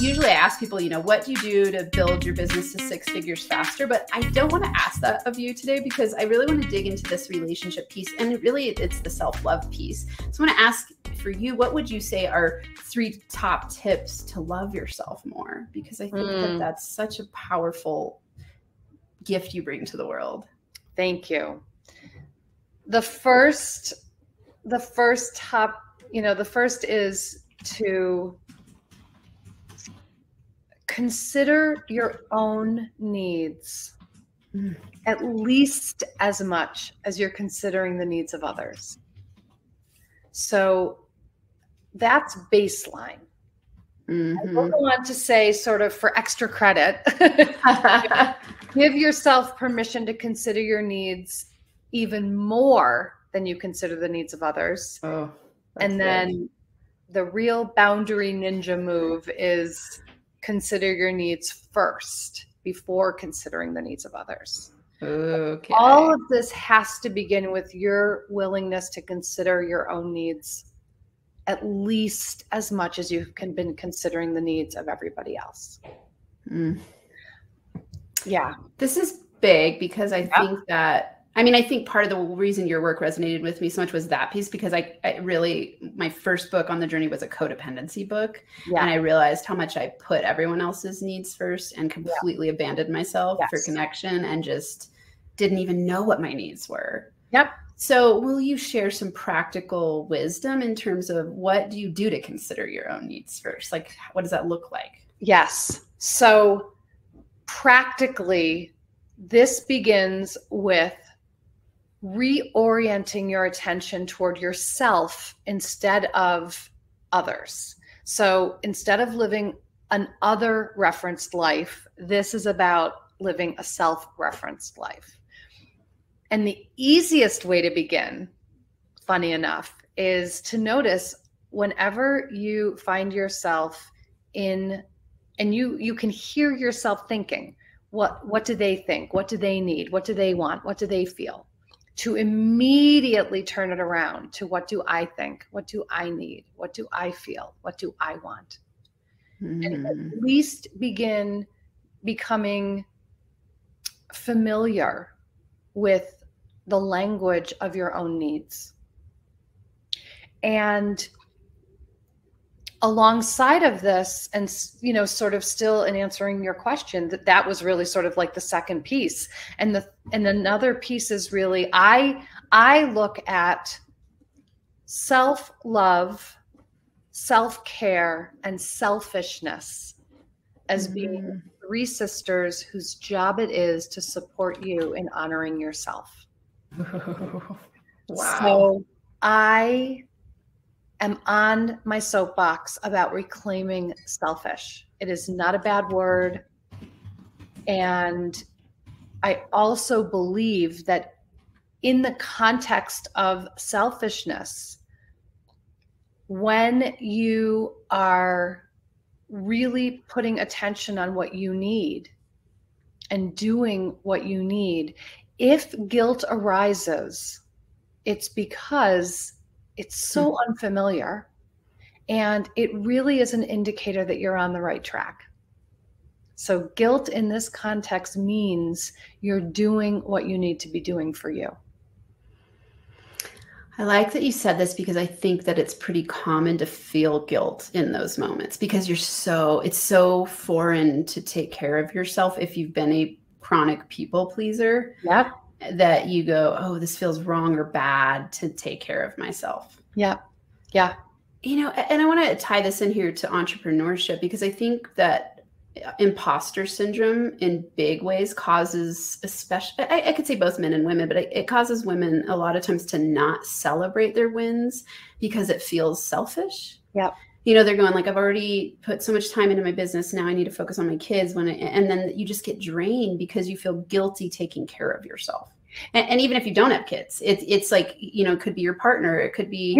Usually I ask people, what do you do to build your business to 6 figures faster? But I don't want to ask that of you today because I really want to dig into this relationship piece. And really, it's the self-love piece. So I want to ask for you, what would you say are 3 top tips to love yourself more? Because I think that that's such a powerful gift you bring to the world. Thank you. The first is to consider your own needs at least as much as you're considering the needs of others. So that's baseline. I will go on to say, sort of for extra credit, give yourself permission to consider your needs even more than you consider the needs of others. And then the real boundary ninja move is consider your needs first before considering the needs of others. Okay. All of this has to begin with your willingness to consider your own needs at least as much as you've been considering the needs of everybody else. Yeah. This is big because I think that, I think part of the reason your work resonated with me so much was that piece, because I really, my first book on the journey was a codependency book. And I realized how much I put everyone else's needs first and completely abandoned myself for connection and just didn't even know what my needs were. So will you share some practical wisdom in terms of what do you do to consider your own needs first? Like, what does that look like? Yes. So practically, this begins with reorienting your attention toward yourself instead of others. So instead of living an other referenced life, this is about living a self-referenced life. And the easiest way to begin, funny enough, is to notice whenever you find yourself in, and you can hear yourself thinking, what do they think? What do they need? What do they want? What do they feel? To immediately turn it around to, what do I think? What do I need? What do I feel? What do I want? And at least begin becoming familiar with the language of your own needs. And alongside of this, and sort of still in answering your question, that was really sort of like the second piece. And another piece is really, I look at self-love, self-care, and selfishness as being 3 sisters whose job it is to support you in honoring yourself. Wow. So I am on my soapbox about reclaiming selfish. It is not a bad word. And I also believe that in the context of selfishness, when you are really putting attention on what you need and doing what you need, if guilt arises, it's because it's so unfamiliar, and it really is an indicator that you're on the right track. So guilt in this context means you're doing what you need to be doing for you. I like that you said this, because I think that it's pretty common to feel guilt in those moments because it's so foreign to take care of yourself if you've been a chronic people pleaser. That you go, oh, this feels wrong or bad to take care of myself. Yeah. And I want to tie this in here to entrepreneurship, because I think that imposter syndrome in big ways causes, especially, I could say both men and women, but it causes women a lot of times to not celebrate their wins because it feels selfish. They're going like, I've already put so much time into my business. Now I need to focus on my kids. And then you just get drained because you feel guilty taking care of yourself. And even if you don't have kids, it's like, it could be your partner. It could be,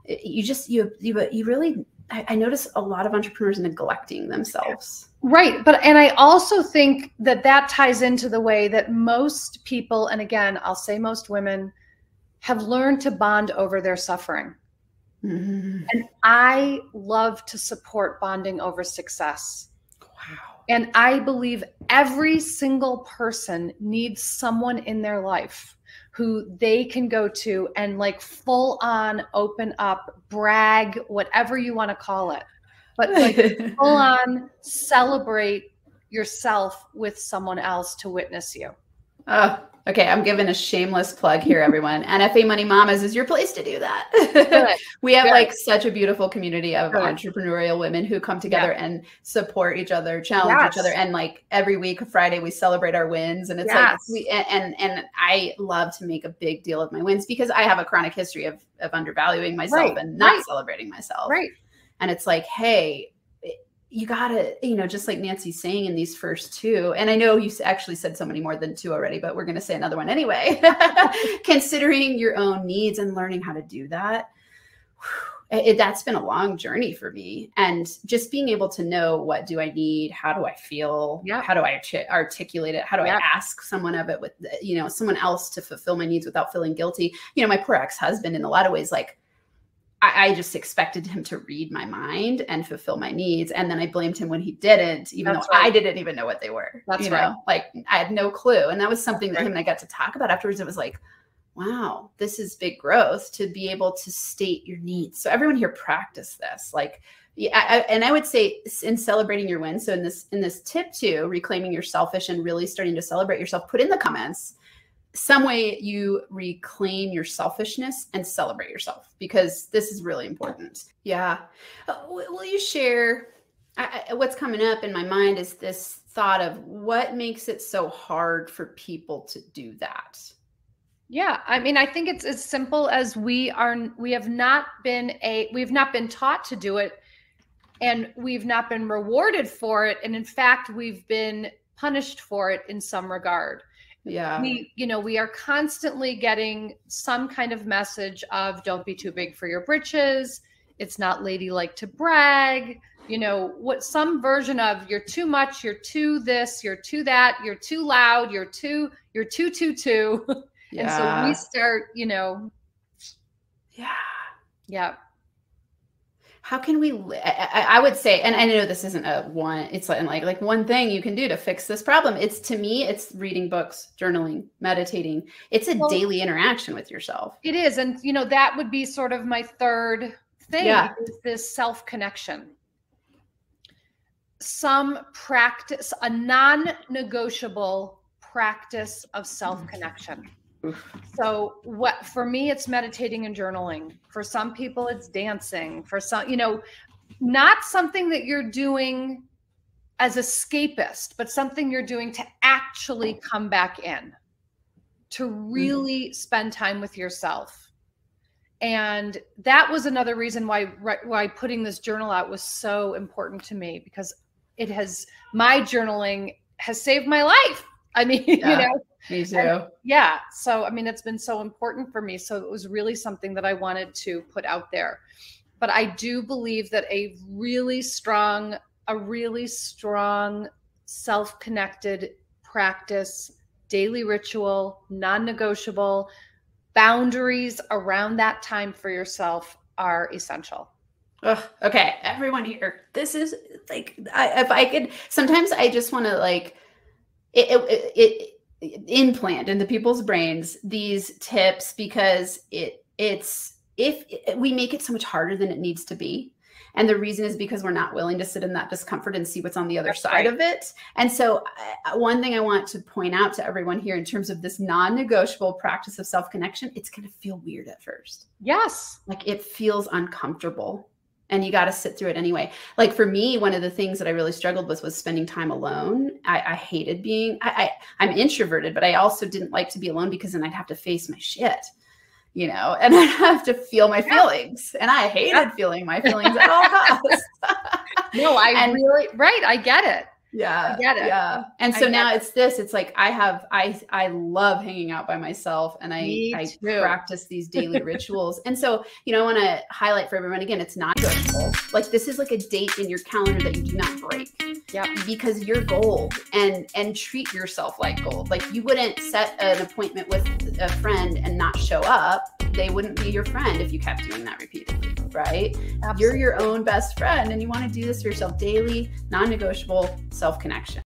you really, I notice a lot of entrepreneurs neglecting themselves. Right. And I also think that ties into the way that most people, and again, I'll say most women, have learned to bond over their suffering. Mm-hmm. And I love to support bonding over success. Wow. And I believe every single person needs someone in their life who they can go to and like full on open up, brag, whatever you want to call it, but like full on celebrate yourself with someone else to witness you. Oh, okay. I'm giving a shameless plug here, everyone. NFA Money Mamas is your place to do that. We have like such a beautiful community of entrepreneurial women who come together and support each other, challenge each other. And like every week, Friday, we celebrate our wins. And it's like, and I love to make a big deal of my wins because I have a chronic history of undervaluing myself and not celebrating myself. Right. And it's like, hey, you gotta, you know, just like Nancy's saying in these first two, and I know you actually said so many more than two already, but we're going to say another one anyway, considering your own needs and learning how to do that. That's been a long journey for me. And just being able to know, what do I need? How do I feel? How do I articulate it? How do I ask someone of it with, you know, someone else to fulfill my needs without feeling guilty? You know, my poor ex-husband, in a lot of ways, like, I just expected him to read my mind and fulfill my needs. And then I blamed him when he didn't, even though I didn't even know what they were. You know? Like I had no clue. And that was something that him and I got to talk about afterwards. It was like, wow, this is big growth to be able to state your needs. So everyone here practice this. Like, and I would say in celebrating your wins. So in this tip 2, reclaiming your selfish and really starting to celebrate yourself, put in the comments some way you reclaim your selfishness and celebrate yourself, because this is really important. Yeah. Will you share what's coming up in my mind is this thought of what makes it so hard for people to do that? Yeah. I mean, I think it's as simple as we have not been taught to do it, and we've not been rewarded for it. And in fact, we've been punished for it in some regard. Yeah. We are constantly getting some kind of message of don't be too big for your britches. It's not ladylike to brag, you know, some version of you're too much, you're too this, you're too that, you're too loud, you're too. Yeah. And so we start, you know. Yeah. Yeah. How can we, I would say, and I know this isn't it's like one thing you can do to fix this problem. To me, it's reading books, journaling, meditating. It's a daily interaction with yourself. It is. And, you know, that would be sort of my third thing is this self-connection. Some practice, a non-negotiable practice of self-connection. So for me, it's meditating and journaling. For some people, it's dancing. For some, you know, not something that you're doing as escapist, but something you're doing to actually come back in, to really spend time with yourself. And that was another reason why putting this journal out was so important to me, because my journaling has saved my life. I mean, you know. Me too. So, I mean, it's been so important for me. So it was really something that I wanted to put out there. But I do believe that a really strong self-connected practice, daily ritual, non-negotiable, boundaries around that time for yourself are essential. Okay. Everyone here, this is like, if I could, sometimes I just want to like, implant into people's brains these tips, because we make it so much harder than it needs to be. And the reason is because we're not willing to sit in that discomfort and see what's on the other side of it. And so one thing I want to point out to everyone here in terms of this non-negotiable practice of self-connection, it's going to feel weird at first. Yes. Like it feels uncomfortable. And you got to sit through it anyway. Like for me, one of the things that I really struggled with was spending time alone. I hated I'm introverted, but I also didn't like to be alone, because then I'd have to face my shit, you know, and I'd have to feel my feelings. And I hated feeling my feelings at all costs. No, I get it. Yeah. I get it. Yeah. And so now it's like, I love hanging out by myself, and I practice these daily rituals. And so, you know, I want to highlight for everyone, again, it's not negotiable. Like this is like a date in your calendar that you do not break. Yeah. Because you're gold, and treat yourself like gold. Like you wouldn't set an appointment with a friend and not show up. They wouldn't be your friend if you kept doing that repeatedly. right? Absolutely. You're your own best friend, and you want to do this for yourself daily, non-negotiable self-connection.